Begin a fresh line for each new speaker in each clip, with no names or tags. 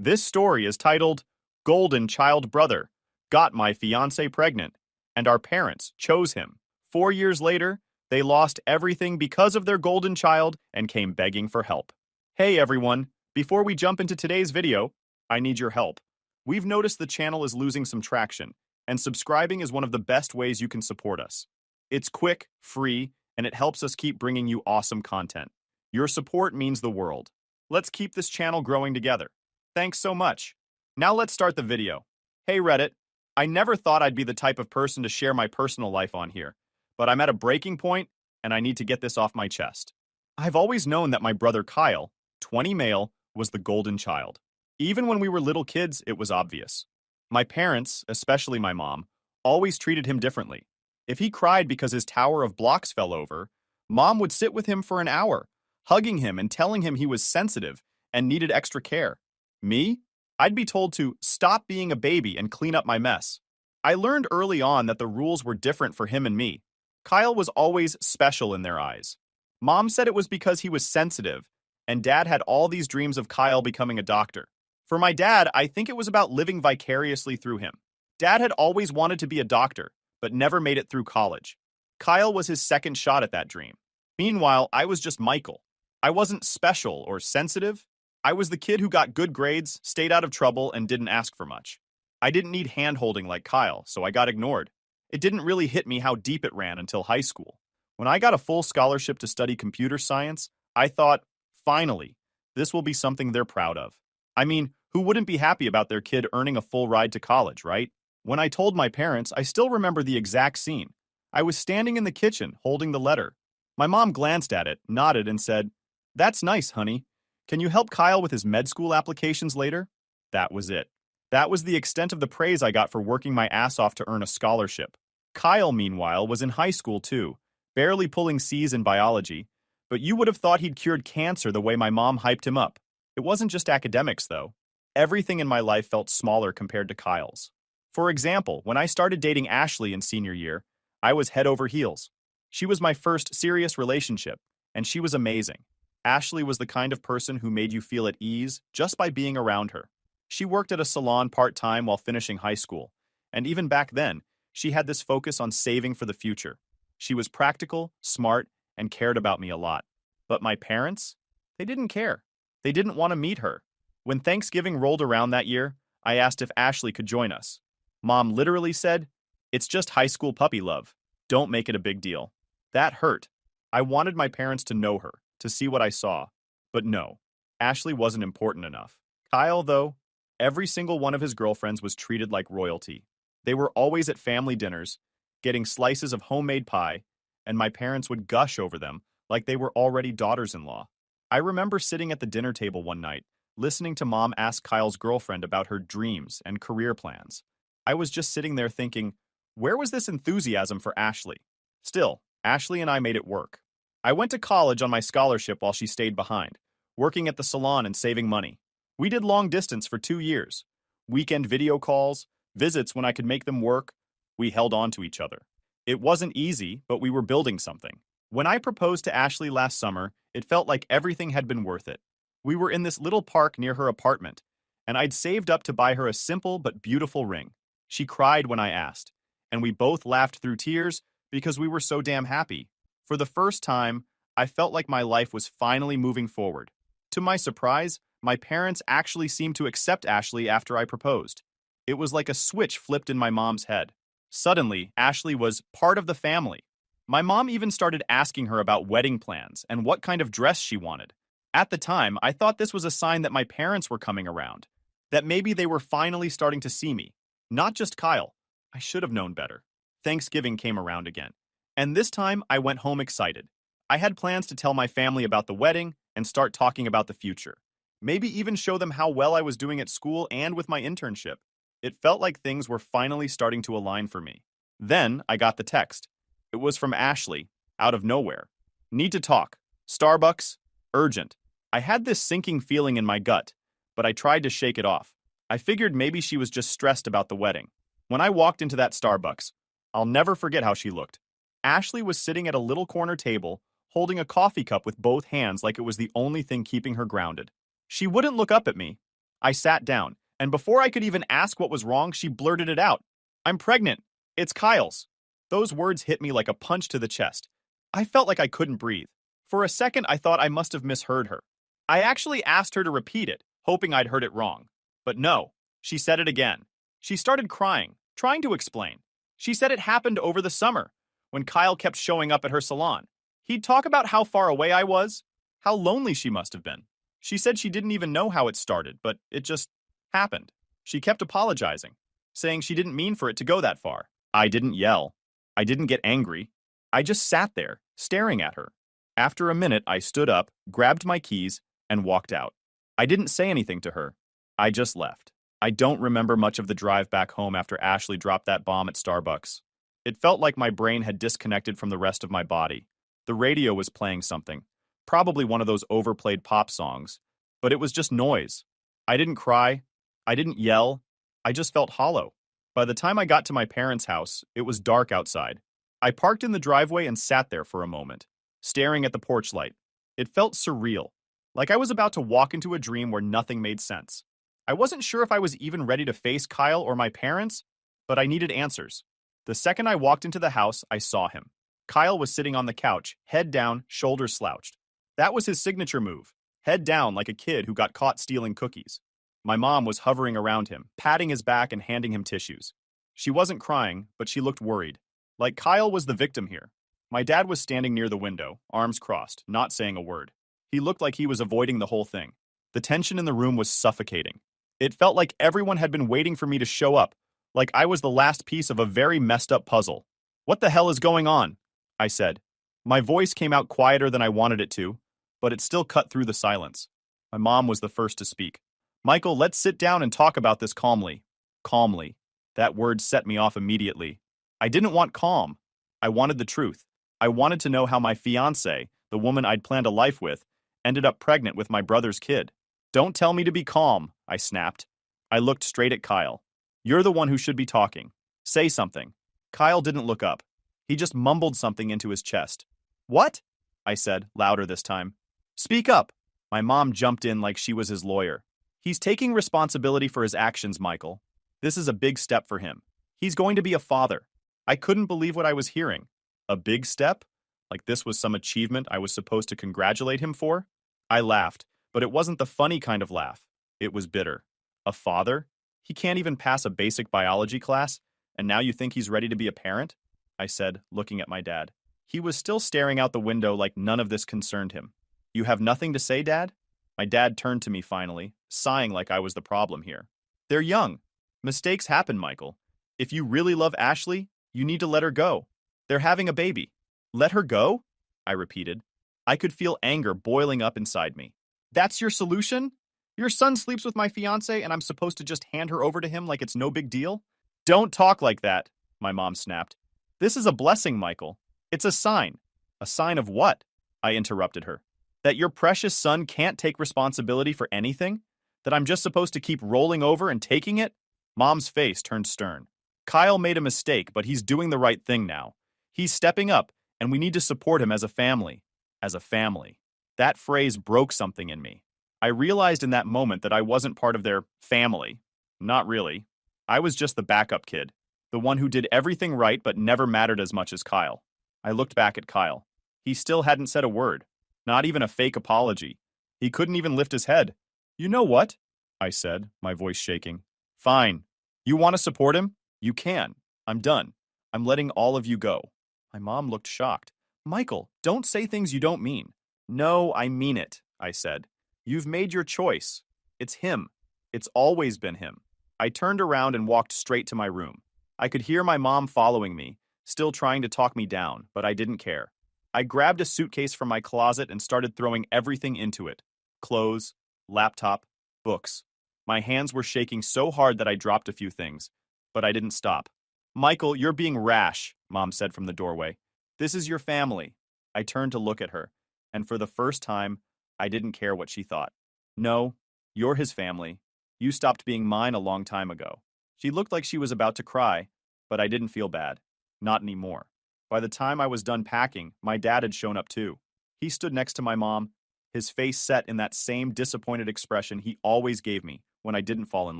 This story is titled Golden Child Brother Got My Fiancée Pregnant, and Our Parents Chose Him. 4 years later, they lost everything because of their golden child and came begging for help. Hey everyone, before we jump into today's video, I need your help. We've noticed the channel is losing some traction, and subscribing is one of the best ways you can support us. It's quick, free, and it helps us keep bringing you awesome content. Your support means the world. Let's keep this channel growing together. Thanks so much. Now let's start the video. Hey Reddit, I never thought I'd be the type of person to share my personal life on here, but I'm at a breaking point and I need to get this off my chest. I've always known that my brother Kyle, 20 male, was the golden child. Even when we were little kids, it was obvious. My parents, especially my mom, always treated him differently. If he cried because his tower of blocks fell over, Mom would sit with him for an hour, hugging him and telling him he was sensitive and needed extra care. Me? I'd be told to stop being a baby and clean up my mess. I learned early on that the rules were different for him and me. Kyle was always special in their eyes. Mom said it was because he was sensitive, and Dad had all these dreams of Kyle becoming a doctor. For my dad, I think it was about living vicariously through him. Dad had always wanted to be a doctor, but never made it through college. Kyle was his second shot at that dream. Meanwhile, I was just Michael. I wasn't special or sensitive. I was the kid who got good grades, stayed out of trouble, and didn't ask for much. I didn't need hand-holding like Kyle, so I got ignored. It didn't really hit me how deep it ran until high school. When I got a full scholarship to study computer science, I thought, finally, this will be something they're proud of. I mean, who wouldn't be happy about their kid earning a full ride to college, right? When I told my parents, I still remember the exact scene. I was standing in the kitchen, holding the letter. My mom glanced at it, nodded, and said, "That's nice, honey. Can you help Kyle with his med school applications later?" That was it. That was the extent of the praise I got for working my ass off to earn a scholarship. Kyle, meanwhile, was in high school too, barely pulling C's in biology, but you would have thought he'd cured cancer the way my mom hyped him up. It wasn't just academics, though. Everything in my life felt smaller compared to Kyle's. For example, when I started dating Ashley in senior year, I was head over heels. She was my first serious relationship, and she was amazing. Ashley was the kind of person who made you feel at ease just by being around her. She worked at a salon part-time while finishing high school, and even back then, she had this focus on saving for the future. She was practical, smart, and cared about me a lot. But my parents? They didn't care. They didn't want to meet her. When Thanksgiving rolled around that year, I asked if Ashley could join us. Mom literally said, "It's just high school puppy love. Don't make it a big deal." That hurt. I wanted my parents to know her, to see what I saw. But no, Ashley wasn't important enough. Kyle, though, every single one of his girlfriends was treated like royalty. They were always at family dinners, getting slices of homemade pie, and my parents would gush over them like they were already daughters-in-law. I remember sitting at the dinner table one night, listening to Mom ask Kyle's girlfriend about her dreams and career plans. I was just sitting there thinking, where was this enthusiasm for Ashley? Still, Ashley and I made it work. I went to college on my scholarship while she stayed behind, working at the salon and saving money. We did long distance for 2 years. Weekend video calls, visits when I could make them work. We held on to each other. It wasn't easy, but we were building something. When I proposed to Ashley last summer, it felt like everything had been worth it. We were in this little park near her apartment, and I'd saved up to buy her a simple but beautiful ring. She cried when I asked, and we both laughed through tears because we were so damn happy. For the first time, I felt like my life was finally moving forward. To my surprise, my parents actually seemed to accept Ashley after I proposed. It was like a switch flipped in my mom's head. Suddenly, Ashley was part of the family. My mom even started asking her about wedding plans and what kind of dress she wanted. At the time, I thought this was a sign that my parents were coming around, that maybe they were finally starting to see me. Not just Kyle. I should have known better. Thanksgiving came around again, and this time I went home excited. I had plans to tell my family about the wedding and start talking about the future. Maybe even show them how well I was doing at school and with my internship. It felt like things were finally starting to align for me. Then I got the text. It was from Ashley, out of nowhere. "Need to talk. Starbucks. Urgent." I had this sinking feeling in my gut, but I tried to shake it off. I figured maybe she was just stressed about the wedding. When I walked into that Starbucks, I'll never forget how she looked. Ashley was sitting at a little corner table, holding a coffee cup with both hands like it was the only thing keeping her grounded. She wouldn't look up at me. I sat down, and before I could even ask what was wrong, she blurted it out. I'm pregnant. It's Kyle's. Those words hit me like a punch to the chest. I felt like I couldn't breathe. For a second, I thought I must have misheard her. I actually asked her to repeat it, hoping I'd heard it wrong. But no, she said it again. She started crying, trying to explain. She said it happened over the summer, when Kyle kept showing up at her salon. He'd talk about how far away I was, how lonely she must have been. She said she didn't even know how it started, but it just happened. She kept apologizing, saying she didn't mean for it to go that far. I didn't yell. I didn't get angry. I just sat there, staring at her. After a minute, I stood up, grabbed my keys, and walked out. I didn't say anything to her. I just left. I don't remember much of the drive back home after Ashley dropped that bomb at Starbucks. It felt like my brain had disconnected from the rest of my body. The radio was playing something, probably one of those overplayed pop songs, but it was just noise. I didn't cry. I didn't yell. I just felt hollow. By the time I got to my parents' house, it was dark outside. I parked in the driveway and sat there for a moment, staring at the porch light. It felt surreal, like I was about to walk into a dream where nothing made sense. I wasn't sure if I was even ready to face Kyle or my parents, but I needed answers. The second I walked into the house, I saw him. Kyle was sitting on the couch, head down, shoulders slouched. That was his signature move, head down like a kid who got caught stealing cookies. My mom was hovering around him, patting his back and handing him tissues. She wasn't crying, but she looked worried, like Kyle was the victim here. My dad was standing near the window, arms crossed, not saying a word. He looked like he was avoiding the whole thing. The tension in the room was suffocating. It felt like everyone had been waiting for me to show up, like I was the last piece of a very messed up puzzle. What the hell is going on? I said. My voice came out quieter than I wanted it to, but it still cut through the silence. My mom was the first to speak. Michael, let's sit down and talk about this calmly. Calmly. That word set me off immediately. I didn't want calm. I wanted the truth. I wanted to know how my fiancée, the woman I'd planned a life with, ended up pregnant with my brother's kid. Don't tell me to be calm, I snapped. I looked straight at Kyle. You're the one who should be talking. Say something. Kyle didn't look up. He just mumbled something into his chest. What? I said, louder this time. Speak up. My mom jumped in like she was his lawyer. He's taking responsibility for his actions, Michael. This is a big step for him. He's going to be a father. I couldn't believe what I was hearing. A big step? Like this was some achievement I was supposed to congratulate him for? I laughed, but it wasn't the funny kind of laugh. It was bitter. A father? He can't even pass a basic biology class, and now you think he's ready to be a parent? I said, looking at my dad. He was still staring out the window like none of this concerned him. You have nothing to say, Dad? My dad turned to me finally, sighing like I was the problem here. They're young. Mistakes happen, Michael. If you really love Ashley, you need to let her go. They're having a baby. Let her go? I repeated. I could feel anger boiling up inside me. That's your solution? Your son sleeps with my fiancé and I'm supposed to just hand her over to him like it's no big deal? Don't talk like that, my mom snapped. This is a blessing, Michael. It's a sign. A sign of what? I interrupted her. That your precious son can't take responsibility for anything? That I'm just supposed to keep rolling over and taking it? Mom's face turned stern. Kyle made a mistake, but he's doing the right thing now. He's stepping up, and we need to support him as a family. As a family. That phrase broke something in me. I realized in that moment that I wasn't part of their family. Not really. I was just the backup kid. The one who did everything right but never mattered as much as Kyle. I looked back at Kyle. He still hadn't said a word. Not even a fake apology. He couldn't even lift his head. You know what? I said, my voice shaking. Fine. You want to support him? You can. I'm done. I'm letting all of you go. My mom looked shocked. Michael, don't say things you don't mean. No, I mean it, I said. You've made your choice. It's him. It's always been him. I turned around and walked straight to my room. I could hear my mom following me, still trying to talk me down, but I didn't care. I grabbed a suitcase from my closet and started throwing everything into it. Clothes, laptop, books. My hands were shaking so hard that I dropped a few things, but I didn't stop. Michael, you're being rash, Mom said from the doorway. This is your family. I turned to look at her, and for the first time, I didn't care what she thought. No, you're his family. You stopped being mine a long time ago. She looked like she was about to cry, but I didn't feel bad. Not anymore. By the time I was done packing, my dad had shown up too. He stood next to my mom, his face set in that same disappointed expression he always gave me when I didn't fall in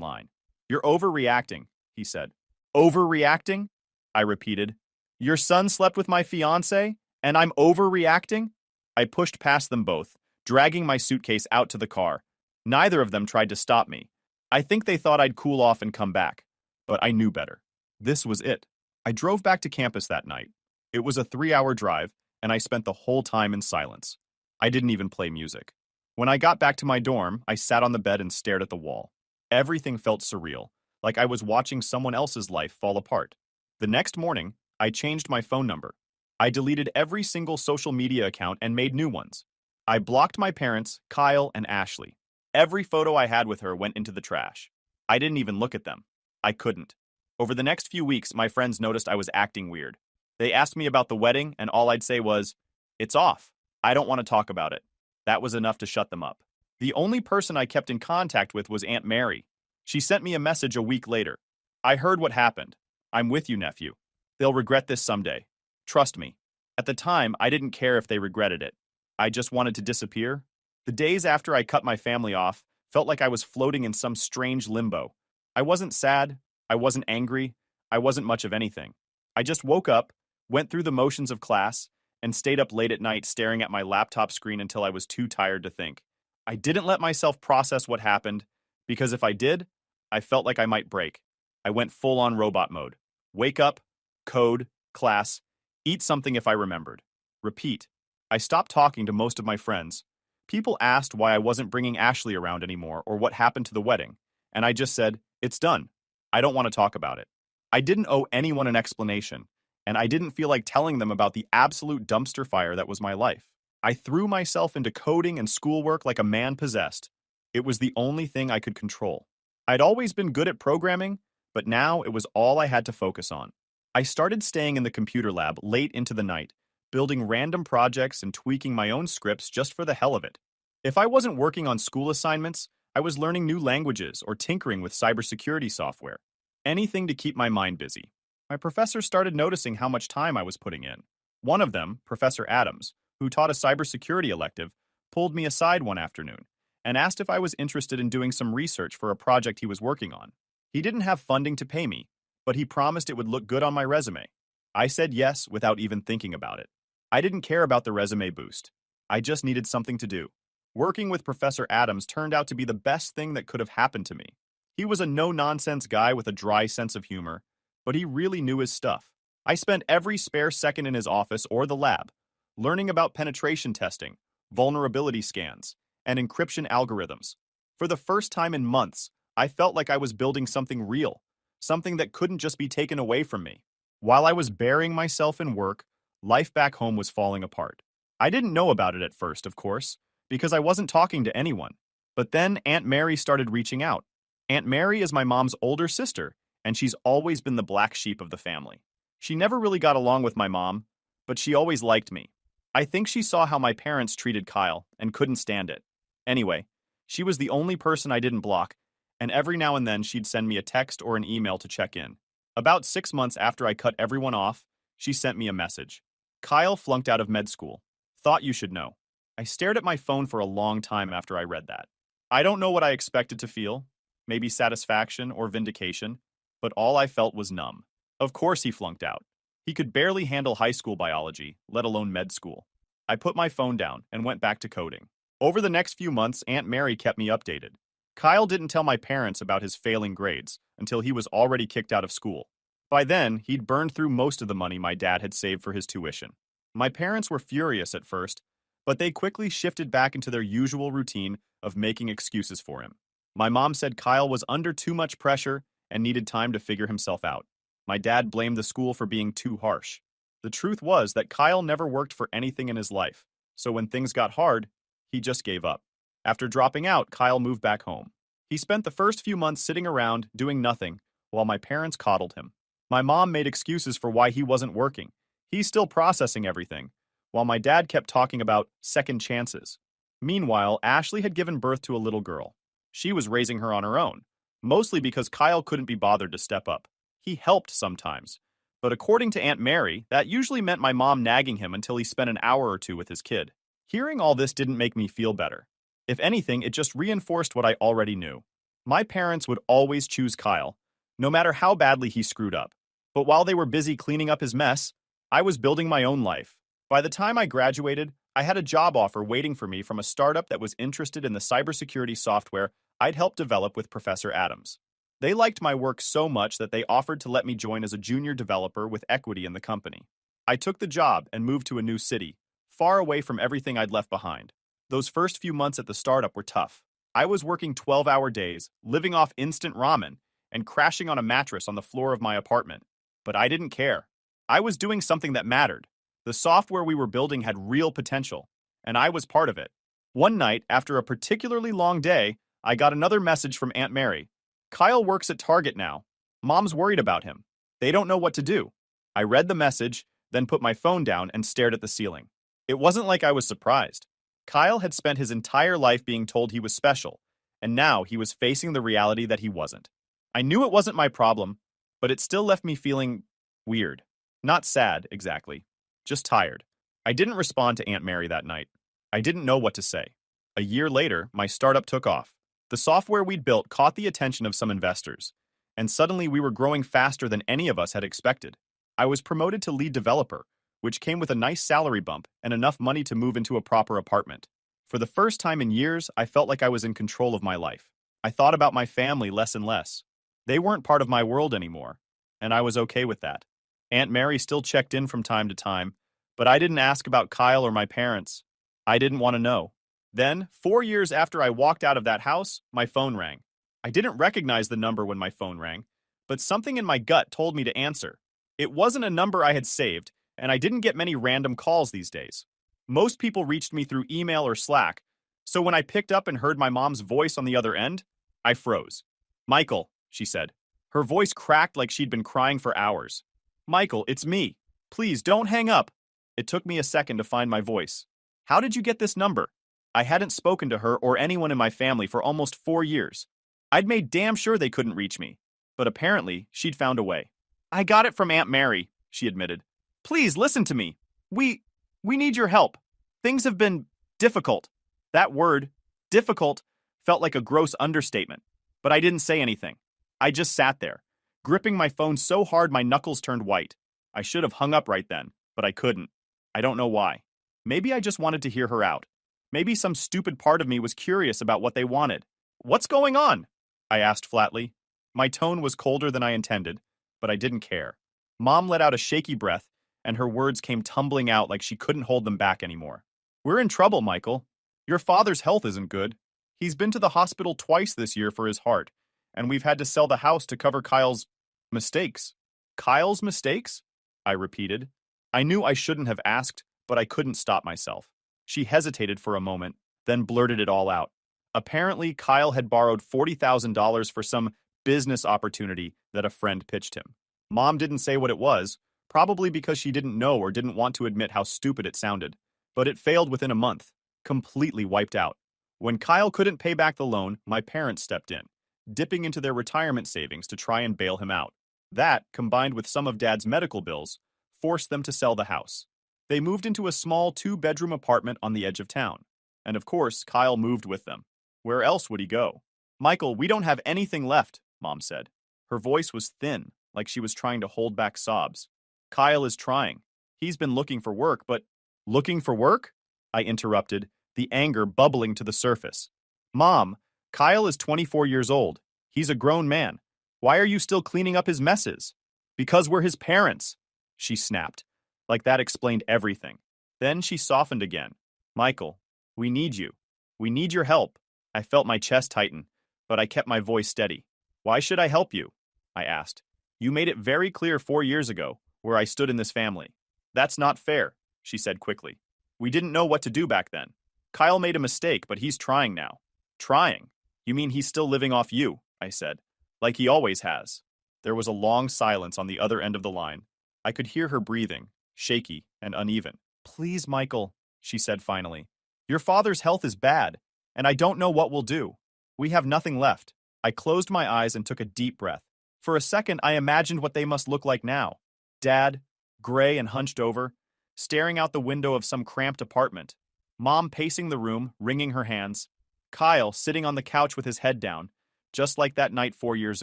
line. "You're overreacting," he said. "Overreacting?" I repeated. "Your son slept with my fiancé, and I'm overreacting?" I pushed past them both, dragging my suitcase out to the car. Neither of them tried to stop me. I think they thought I'd cool off and come back, but I knew better. This was it. I drove back to campus that night. It was a 3-hour drive, and I spent the whole time in silence. I didn't even play music. When I got back to my dorm, I sat on the bed and stared at the wall. Everything felt surreal, like I was watching someone else's life fall apart. The next morning, I changed my phone number. I deleted every single social media account and made new ones. I blocked my parents, Kyle and Ashley. Every photo I had with her went into the trash. I didn't even look at them. I couldn't. Over the next few weeks, my friends noticed I was acting weird. They asked me about the wedding, and all I'd say was, "It's off. I don't want to talk about it." That was enough to shut them up. The only person I kept in contact with was Aunt Mary. She sent me a message a week later. "I heard what happened. I'm with you, nephew. They'll regret this someday. Trust me." At the time, I didn't care if they regretted it. I just wanted to disappear. The days after I cut my family off felt like I was floating in some strange limbo. I wasn't sad. I wasn't angry. I wasn't much of anything. I just woke up, went through the motions of class, and stayed up late at night staring at my laptop screen until I was too tired to think. I didn't let myself process what happened, because if I did, I felt like I might break. I went full-on robot mode. Wake up, code, class, eat something if I remembered. Repeat. I stopped talking to most of my friends. People asked why I wasn't bringing Ashley around anymore or what happened to the wedding, and I just said, "It's done. I don't want to talk about it." I didn't owe anyone an explanation, and I didn't feel like telling them about the absolute dumpster fire that was my life. I threw myself into coding and schoolwork like a man possessed. It was the only thing I could control. I'd always been good at programming, but now it was all I had to focus on. I started staying in the computer lab late into the night, building random projects and tweaking my own scripts just for the hell of it. If I wasn't working on school assignments, I was learning new languages or tinkering with cybersecurity software. Anything to keep my mind busy. My professors started noticing how much time I was putting in. One of them, Professor Adams, who taught a cybersecurity elective, pulled me aside one afternoon and asked if I was interested in doing some research for a project he was working on. He didn't have funding to pay me, but he promised it would look good on my resume. I said yes without even thinking about it. I didn't care about the resume boost. I just needed something to do. Working with Professor Adams turned out to be the best thing that could have happened to me. He was a no-nonsense guy with a dry sense of humor, but he really knew his stuff. I spent every spare second in his office or the lab, learning about penetration testing, vulnerability scans, and encryption algorithms. For the first time in months, I felt like I was building something real, something that couldn't just be taken away from me. While I was burying myself in work, life back home was falling apart. I didn't know about it at first, of course, because I wasn't talking to anyone. But then Aunt Mary started reaching out. Aunt Mary is my mom's older sister, and she's always been the black sheep of the family. She never really got along with my mom, but she always liked me. I think she saw how my parents treated Kyle and couldn't stand it. Anyway, she was the only person I didn't block, and every now and then she'd send me a text or an email to check in. About 6 months after I cut everyone off, she sent me a message. "Kyle flunked out of med school. Thought you should know." I stared at my phone for a long time after I read that. I don't know what I expected to feel, maybe satisfaction or vindication, but all I felt was numb. Of course he flunked out. He could barely handle high school biology, let alone med school. I put my phone down and went back to coding. Over the next few months, Aunt Mary kept me updated. Kyle didn't tell my parents about his failing grades until he was already kicked out of school. By then, he'd burned through most of the money my dad had saved for his tuition. My parents were furious at first, but they quickly shifted back into their usual routine of making excuses for him. My mom said Kyle was under too much pressure and needed time to figure himself out. My dad blamed the school for being too harsh. The truth was that Kyle never worked for anything in his life, so when things got hard, he just gave up. After dropping out, Kyle moved back home. He spent the first few months sitting around, doing nothing, while my parents coddled him. My mom made excuses for why he wasn't working. He's still processing everything, while my dad kept talking about second chances. Meanwhile, Ashley had given birth to a little girl. She was raising her on her own, mostly because Kyle couldn't be bothered to step up. He helped sometimes, but according to Aunt Mary, that usually meant my mom nagging him until he spent an hour or two with his kid. Hearing all this didn't make me feel better. If anything, it just reinforced what I already knew. My parents would always choose Kyle, no matter how badly he screwed up. But while they were busy cleaning up his mess, I was building my own life. By the time I graduated, I had a job offer waiting for me from a startup that was interested in the cybersecurity software I'd helped develop with Professor Adams. They liked my work so much that they offered to let me join as a junior developer with equity in the company. I took the job and moved to a new city, far away from everything I'd left behind. Those first few months at the startup were tough. I was working 12-hour days, living off instant ramen, and crashing on a mattress on the floor of my apartment. But I didn't care. I was doing something that mattered. The software we were building had real potential, and I was part of it. One night, after a particularly long day, I got another message from Aunt Mary. Kyle works at Target now. Mom's worried about him. They don't know what to do. I read the message, then put my phone down and stared at the ceiling. It wasn't like I was surprised. Kyle had spent his entire life being told he was special, and now he was facing the reality that he wasn't. I knew it wasn't my problem, but it still left me feeling weird. Not sad, exactly. Just tired. I didn't respond to Aunt Mary that night. I didn't know what to say. A year later, my startup took off. The software we'd built caught the attention of some investors, and suddenly we were growing faster than any of us had expected. I was promoted to lead developer, which came with a nice salary bump and enough money to move into a proper apartment. For the first time in years, I felt like I was in control of my life. I thought about my family less and less. They weren't part of my world anymore, and I was okay with that. Aunt Mary still checked in from time to time, but I didn't ask about Kyle or my parents. I didn't want to know. Then, 4 years after I walked out of that house, my phone rang. I didn't recognize the number when my phone rang, but something in my gut told me to answer. It wasn't a number I had saved, and I didn't get many random calls these days. Most people reached me through email or Slack, so when I picked up and heard my mom's voice on the other end, I froze. "Michael," she said. Her voice cracked like she'd been crying for hours. "Michael, it's me. Please don't hang up." It took me a second to find my voice. "How did you get this number?" I hadn't spoken to her or anyone in my family for almost 4 years. I'd made damn sure they couldn't reach me, but apparently she'd found a way. "I got it from Aunt Mary," she admitted. "Please listen to me. We need your help. Things have been difficult." That word, difficult, felt like a gross understatement, but I didn't say anything. I just sat there, gripping my phone so hard my knuckles turned white. I should have hung up right then, but I couldn't. I don't know why. Maybe I just wanted to hear her out. Maybe some stupid part of me was curious about what they wanted. "What's going on?" I asked flatly. My tone was colder than I intended, but I didn't care. Mom let out a shaky breath, and her words came tumbling out like she couldn't hold them back anymore. "We're in trouble, Michael. Your father's health isn't good. He's been to the hospital twice this year for his heart, and we've had to sell the house to cover Kyle's mistakes." "Kyle's mistakes?" I repeated. I knew I shouldn't have asked, but I couldn't stop myself. She hesitated for a moment, then blurted it all out. Apparently, Kyle had borrowed $40,000 for some business opportunity that a friend pitched him. Mom didn't say what it was, probably because she didn't know or didn't want to admit how stupid it sounded. But it failed within a month, completely wiped out. When Kyle couldn't pay back the loan, my parents stepped in, dipping into their retirement savings to try and bail him out. That, combined with some of Dad's medical bills, forced them to sell the house. They moved into a small 2-bedroom apartment on the edge of town. And of course, Kyle moved with them. Where else would he go? "Michael, we don't have anything left," Mom said. Her voice was thin, like she was trying to hold back sobs. "Kyle is trying. He's been looking for work, but—" "Looking for work?" I interrupted, the anger bubbling to the surface. "Mom, Kyle is 24 years old. He's a grown man. Why are you still cleaning up his messes?" "Because we're his parents," she snapped. Like that explained everything. Then she softened again. "Michael, we need you. We need your help." I felt my chest tighten, but I kept my voice steady. "Why should I help you?" I asked. "You made it very clear 4 years ago where I stood in this family." "That's not fair," she said quickly. "We didn't know what to do back then. Kyle made a mistake, but he's trying now." "Trying? You mean he's still living off you?" I said. "Like he always has." There was a long silence on the other end of the line. I could hear her breathing, shaky and uneven. "Please, Michael," she said finally. "Your father's health is bad, and I don't know what we'll do. We have nothing left." I closed my eyes and took a deep breath. For a second, I imagined what they must look like now. Dad, gray and hunched over, staring out the window of some cramped apartment. Mom pacing the room, wringing her hands. Kyle sitting on the couch with his head down, just like that night 4 years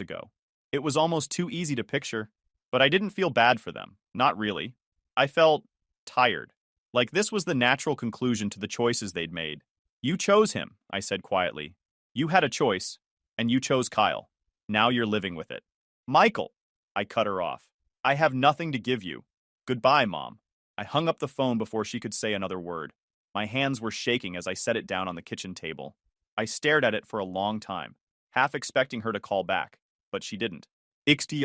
ago. It was almost too easy to picture, but I didn't feel bad for them. Not really. I felt tired. Like this was the natural conclusion to the choices they'd made. You chose him, I said quietly. You had a choice, and you chose Kyle. Now you're living with it. Michael, I cut her off. I have nothing to give you. Goodbye, Mom. I hung up the phone before she could say another word. My hands were shaking as I set it down on the kitchen table. I stared at it for a long time, half expecting her to call back, but she didn't. Ixti.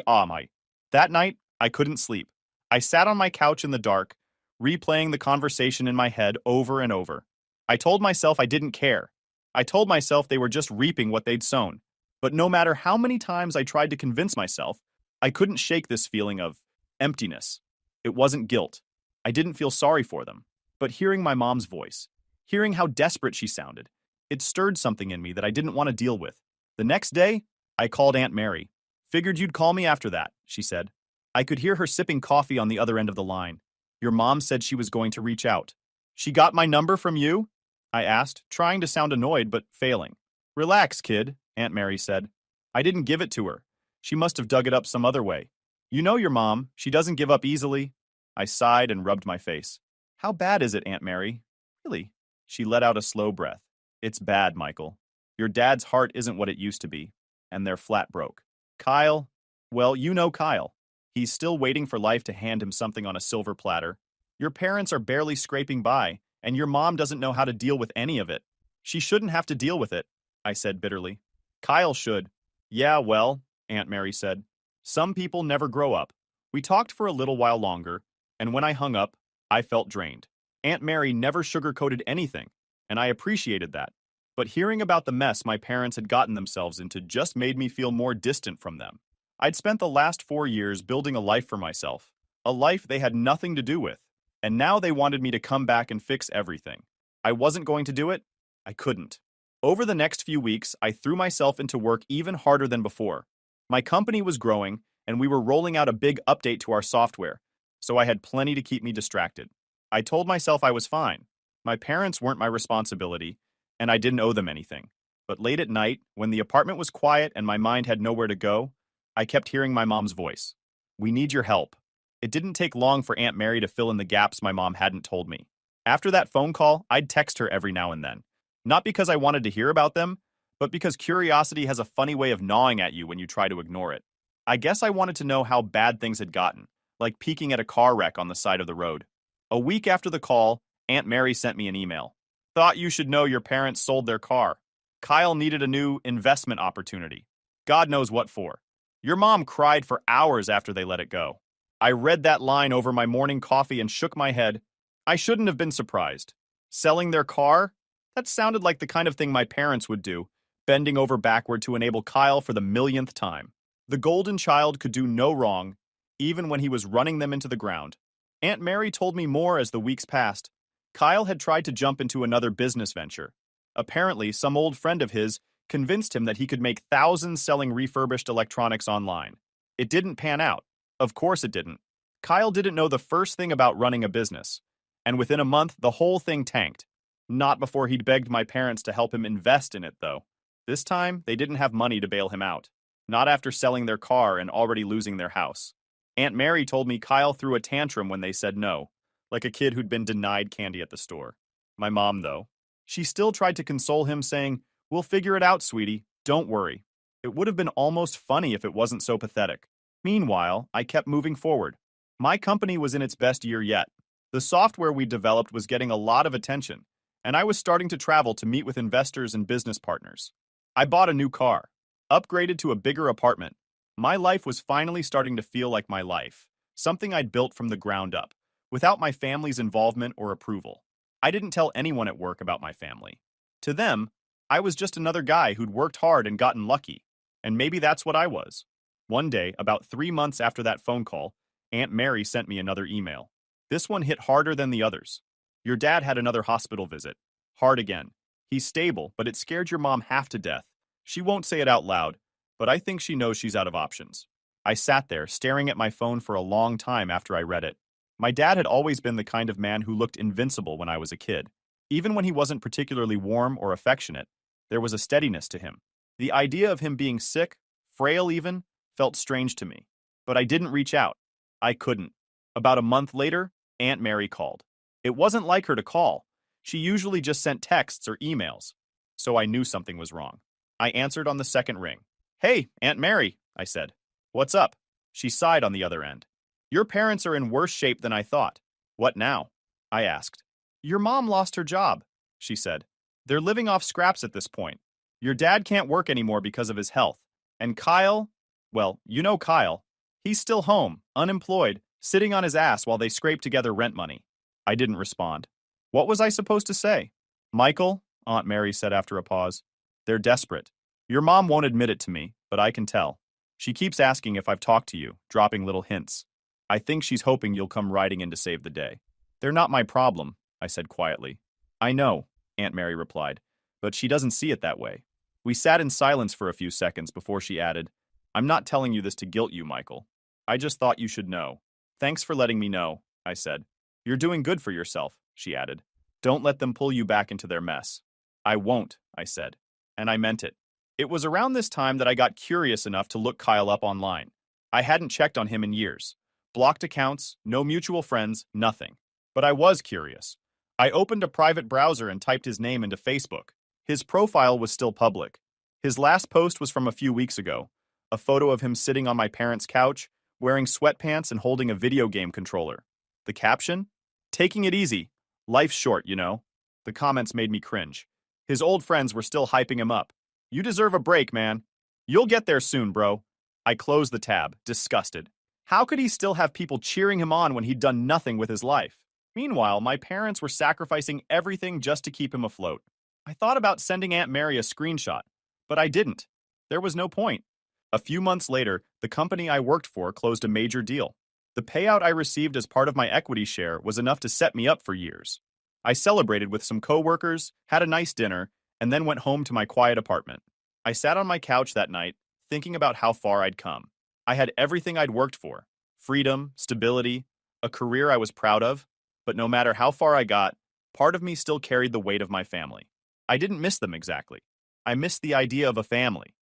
That night, I couldn't sleep. I sat on my couch in the dark, replaying the conversation in my head over and over. I told myself I didn't care. I told myself they were just reaping what they'd sown. But no matter how many times I tried to convince myself, I couldn't shake this feeling of emptiness. It wasn't guilt. I didn't feel sorry for them. But hearing my mom's voice, hearing how desperate she sounded, it stirred something in me that I didn't want to deal with. The next day, I called Aunt Mary. Figured you'd call me after that, she said. I could hear her sipping coffee on the other end of the line. Your mom said she was going to reach out. She got my number from you? I asked, trying to sound annoyed but failing. Relax, kid, Aunt Mary said. I didn't give it to her. She must have dug it up some other way. You know your mom, she doesn't give up easily. I sighed and rubbed my face. How bad is it, Aunt Mary? Really? She let out a slow breath. It's bad, Michael. Your dad's heart isn't what it used to be, and they're flat broke. Kyle? Well, you know Kyle. He's still waiting for life to hand him something on a silver platter. Your parents are barely scraping by, and your mom doesn't know how to deal with any of it. She shouldn't have to deal with it, I said bitterly. Kyle should. Yeah, well, Aunt Mary said. Some people never grow up. We talked for a little while longer, and when I hung up, I felt drained. Aunt Mary never sugarcoated anything, and I appreciated that. But hearing about the mess my parents had gotten themselves into just made me feel more distant from them. I'd spent the last 4 years building a life for myself, a life they had nothing to do with, and now they wanted me to come back and fix everything. I wasn't going to do it. I couldn't. Over the next few weeks, I threw myself into work even harder than before. My company was growing, and we were rolling out a big update to our software, so I had plenty to keep me distracted. I told myself I was fine. My parents weren't my responsibility, and I didn't owe them anything. But late at night, when the apartment was quiet and my mind had nowhere to go, I kept hearing my mom's voice. We need your help. It didn't take long for Aunt Mary to fill in the gaps my mom hadn't told me. After that phone call, I'd text her every now and then. Not because I wanted to hear about them, but because curiosity has a funny way of gnawing at you when you try to ignore it. I guess I wanted to know how bad things had gotten, like peeking at a car wreck on the side of the road. A week after the call, Aunt Mary sent me an email. Thought you should know your parents sold their car. Kyle needed a new investment opportunity. God knows what for. Your mom cried for hours after they let it go. I read that line over my morning coffee and shook my head. I shouldn't have been surprised. Selling their car? That sounded like the kind of thing my parents would do, bending over backward to enable Kyle for the millionth time. The golden child could do no wrong, even when he was running them into the ground. Aunt Mary told me more as the weeks passed. Kyle had tried to jump into another business venture. Apparently, some old friend of his convinced him that he could make thousands selling refurbished electronics online. It didn't pan out. Of course it didn't. Kyle didn't know the first thing about running a business. And within a month, the whole thing tanked. Not before he'd begged my parents to help him invest in it, though. This time, they didn't have money to bail him out. Not after selling their car and already losing their house. Aunt Mary told me Kyle threw a tantrum when they said no, like a kid who'd been denied candy at the store. My mom, though, she still tried to console him, saying, "We'll figure it out, sweetie. Don't worry." It would have been almost funny if it wasn't so pathetic. Meanwhile, I kept moving forward. My company was in its best year yet. The software we developed was getting a lot of attention, and I was starting to travel to meet with investors and business partners. I bought a new car, upgraded to a bigger apartment. My life was finally starting to feel like my life, something I'd built from the ground up, without my family's involvement or approval. I didn't tell anyone at work about my family. To them, I was just another guy who'd worked hard and gotten lucky, and maybe that's what I was. One day, about 3 months after that phone call, Aunt Mary sent me another email. This one hit harder than the others. Your dad had another hospital visit. Hard again. He's stable, but it scared your mom half to death. She won't say it out loud, but I think she knows she's out of options. I sat there, staring at my phone for a long time after I read it. My dad had always been the kind of man who looked invincible when I was a kid. Even when he wasn't particularly warm or affectionate, there was a steadiness to him. The idea of him being sick, frail even, felt strange to me. But I didn't reach out. I couldn't. About a month later, Aunt Mary called. It wasn't like her to call. She usually just sent texts or emails. So I knew something was wrong. I answered on the second ring. "Hey, Aunt Mary," I said. "What's up?" She sighed on the other end. "Your parents are in worse shape than I thought." "What now?" I asked. "Your mom lost her job," she said. "They're living off scraps at this point. Your dad can't work anymore because of his health. And Kyle, well, you know Kyle. He's still home, unemployed, sitting on his ass while they scrape together rent money." I didn't respond. What was I supposed to say? "Michael," Aunt Mary said after a pause, "they're desperate. Your mom won't admit it to me, but I can tell. She keeps asking if I've talked to you, dropping little hints. I think she's hoping you'll come riding in to save the day." "They're not my problem," I said quietly. "I know," Aunt Mary replied, "but she doesn't see it that way." We sat in silence for a few seconds before she added, "I'm not telling you this to guilt you, Michael. I just thought you should know." "Thanks for letting me know," I said. "You're doing good for yourself," she added. "Don't let them pull you back into their mess." "I won't," I said. And I meant it. It was around this time that I got curious enough to look Kyle up online. I hadn't checked on him in years. Blocked accounts, no mutual friends, nothing. But I was curious. I opened a private browser and typed his name into Facebook. His profile was still public. His last post was from a few weeks ago. A photo of him sitting on my parents' couch, wearing sweatpants and holding a video game controller. The caption? "Taking it easy. Life's short, you know." The comments made me cringe. His old friends were still hyping him up. "You deserve a break, man. You'll get there soon, bro." I closed the tab, disgusted. How could he still have people cheering him on when he'd done nothing with his life? Meanwhile, my parents were sacrificing everything just to keep him afloat. I thought about sending Aunt Mary a screenshot, but I didn't. There was no point. A few months later, the company I worked for closed a major deal. The payout I received as part of my equity share was enough to set me up for years. I celebrated with some coworkers, had a nice dinner, and then went home to my quiet apartment. I sat on my couch that night, thinking about how far I'd come. I had everything I'd worked for: freedom, stability, a career I was proud of. But no matter how far I got, part of me still carried the weight of my family. I didn't miss them exactly. I missed the idea of a family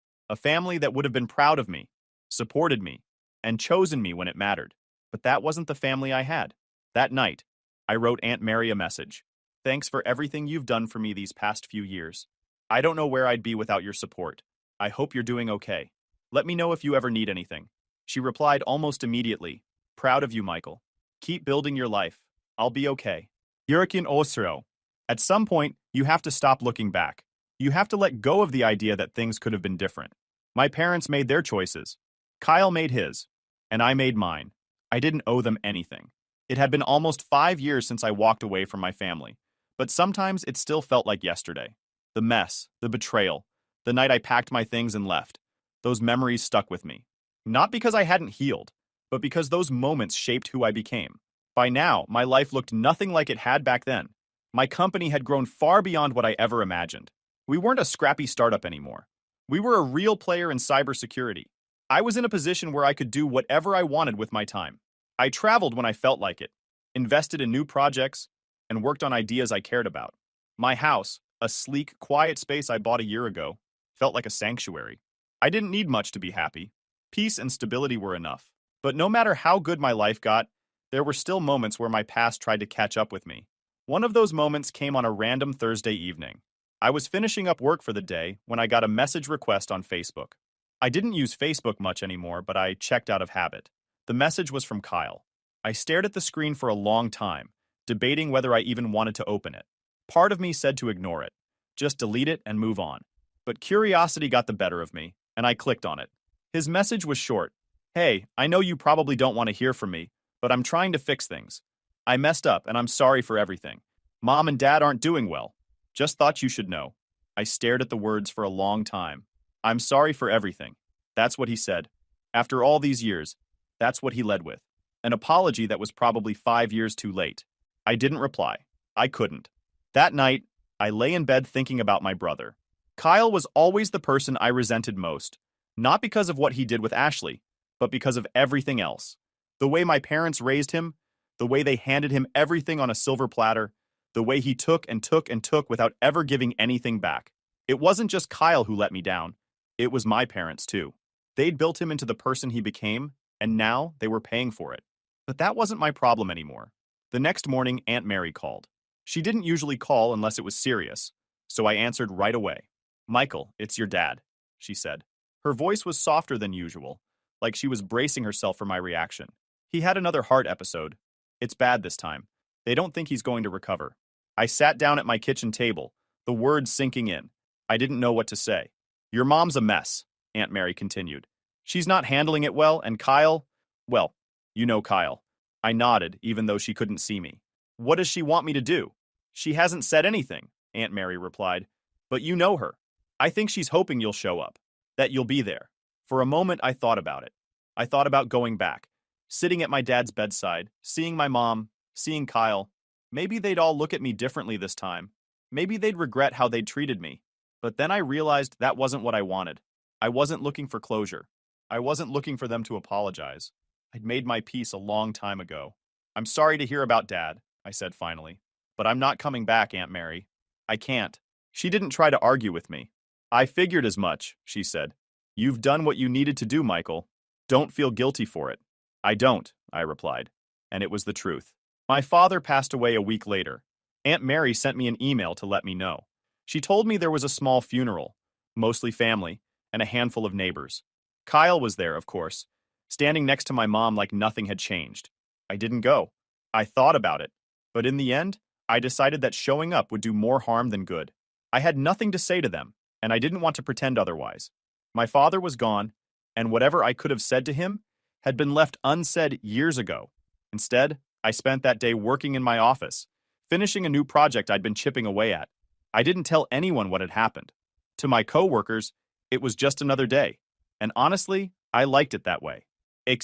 that would have been proud of me, supported me, and chosen me when it mattered. But that wasn't the family I had. That night, I wrote Aunt Mary a message. "Thanks for everything you've done for me these past few years. I don't know where I'd be without your support. I hope you're doing okay. Let me know if you ever need anything." She replied almost immediately, "Proud of you, Michael. Keep building your life. I'll be okay." Yurikin Osro. At some point, you have to stop looking back. You have to let go of the idea that things could have been different. My parents made their choices. Kyle made his. And I made mine. I didn't owe them anything. It had been almost 5 years since I walked away from my family. But sometimes it still felt like yesterday. The mess, the betrayal, the night I packed my things and left. Those memories stuck with me. Not because I hadn't healed, but because those moments shaped who I became. By now, my life looked nothing like it had back then. My company had grown far beyond what I ever imagined. We weren't a scrappy startup anymore. We were a real player in cybersecurity. I was in a position where I could do whatever I wanted with my time. I traveled when I felt like it, invested in new projects, and worked on ideas I cared about. My house, a sleek, quiet space I bought a year ago, felt like a sanctuary. I didn't need much to be happy. Peace and stability were enough. But no matter how good my life got, there were still moments where my past tried to catch up with me. One of those moments came on a random Thursday evening. I was finishing up work for the day when I got a message request on Facebook. I didn't use Facebook much anymore, but I checked out of habit. The message was from Kyle. I stared at the screen for a long time, debating whether I even wanted to open it. Part of me said to ignore it, just delete it and move on. But curiosity got the better of me, and I clicked on it. His message was short. "Hey, I know you probably don't want to hear from me, but I'm trying to fix things. I messed up and I'm sorry for everything. Mom and Dad aren't doing well. Just thought you should know." I stared at the words for a long time. "I'm sorry for everything." That's what he said. After all these years, that's what he led with. An apology that was probably 5 years too late. I didn't reply. I couldn't. That night, I lay in bed thinking about my brother. Kyle was always the person I resented most, not because of what he did with Ashley, but because of everything else. The way my parents raised him, the way they handed him everything on a silver platter, the way he took and took and took without ever giving anything back. It wasn't just Kyle who let me down. It was my parents, too. They'd built him into the person he became, and now they were paying for it. But that wasn't my problem anymore. The next morning, Aunt Mary called. She didn't usually call unless it was serious, so I answered right away. "Michael, it's your dad," she said. Her voice was softer than usual, like she was bracing herself for my reaction. "He had another heart episode. It's bad this time. They don't think he's going to recover." I sat down at my kitchen table, the words sinking in. I didn't know what to say. "Your mom's a mess," Aunt Mary continued. "She's not handling it well, and Kyle, well, you know Kyle." I nodded, even though she couldn't see me. "What does she want me to do?" "She hasn't said anything," Aunt Mary replied. "But you know her. I think she's hoping you'll show up, that you'll be there." For a moment, I thought about it. I thought about going back, sitting at my dad's bedside, seeing my mom, seeing Kyle. Maybe they'd all look at me differently this time. Maybe they'd regret how they'd treated me. But then I realized that wasn't what I wanted. I wasn't looking for closure. I wasn't looking for them to apologize. I'd made my peace a long time ago. "I'm sorry to hear about Dad," I said finally. "But I'm not coming back, Aunt Mary. I can't." She didn't try to argue with me. "I figured as much," she said. "You've done what you needed to do, Michael. Don't feel guilty for it." "I don't," I replied. And it was the truth. My father passed away a week later. Aunt Mary sent me an email to let me know. She told me there was a small funeral, mostly family, and a handful of neighbors. Kyle was there, of course, standing next to my mom like nothing had changed. I didn't go. I thought about it. But in the end, I decided that showing up would do more harm than good. I had nothing to say to them, and I didn't want to pretend otherwise. My father was gone, and whatever I could have said to him had been left unsaid years ago. Instead, I spent that day working in my office, finishing a new project I'd been chipping away at. I didn't tell anyone what had happened. To my coworkers, it was just another day. And honestly, I liked it that way. A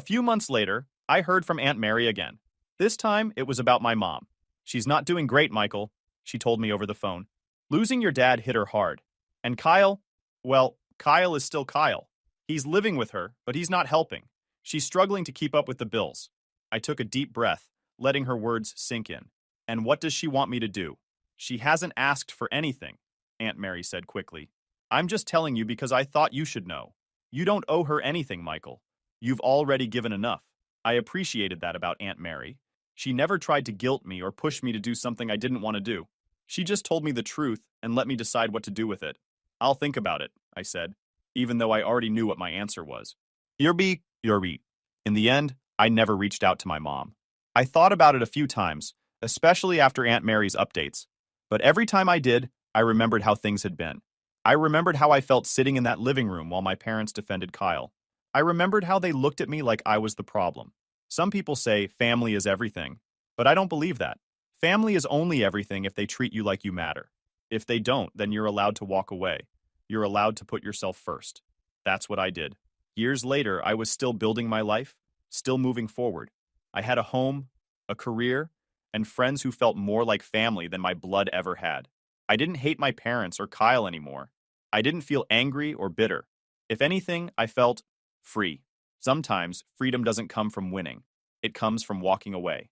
few months later, I heard from Aunt Mary again. This time, it was about my mom. "She's not doing great, Michael," she told me over the phone. "Losing your dad hit her hard. And Kyle, well, Kyle is still Kyle. He's living with her, but he's not helping. She's struggling to keep up with the bills." I took a deep breath, letting her words sink in. "And what does she want me to do?" "She hasn't asked for anything," Aunt Mary said quickly. "I'm just telling you because I thought you should know. You don't owe her anything, Michael. You've already given enough." I appreciated that about Aunt Mary. She never tried to guilt me or push me to do something I didn't want to do. She just told me the truth and let me decide what to do with it. "I'll think about it," I said, even though I already knew what my answer was. Yorbi. In the end, I never reached out to my mom. I thought about it a few times, especially after Aunt Mary's updates. But every time I did, I remembered how things had been. I remembered how I felt sitting in that living room while my parents defended Kyle. I remembered how they looked at me like I was the problem. Some people say family is everything, but I don't believe that. Family is only everything if they treat you like you matter. If they don't, then you're allowed to walk away. You're allowed to put yourself first. That's what I did. Years later, I was still building my life, still moving forward. I had a home, a career, and friends who felt more like family than my blood ever had. I didn't hate my parents or Kyle anymore. I didn't feel angry or bitter. If anything, I felt free. Sometimes freedom doesn't come from winning. It comes from walking away.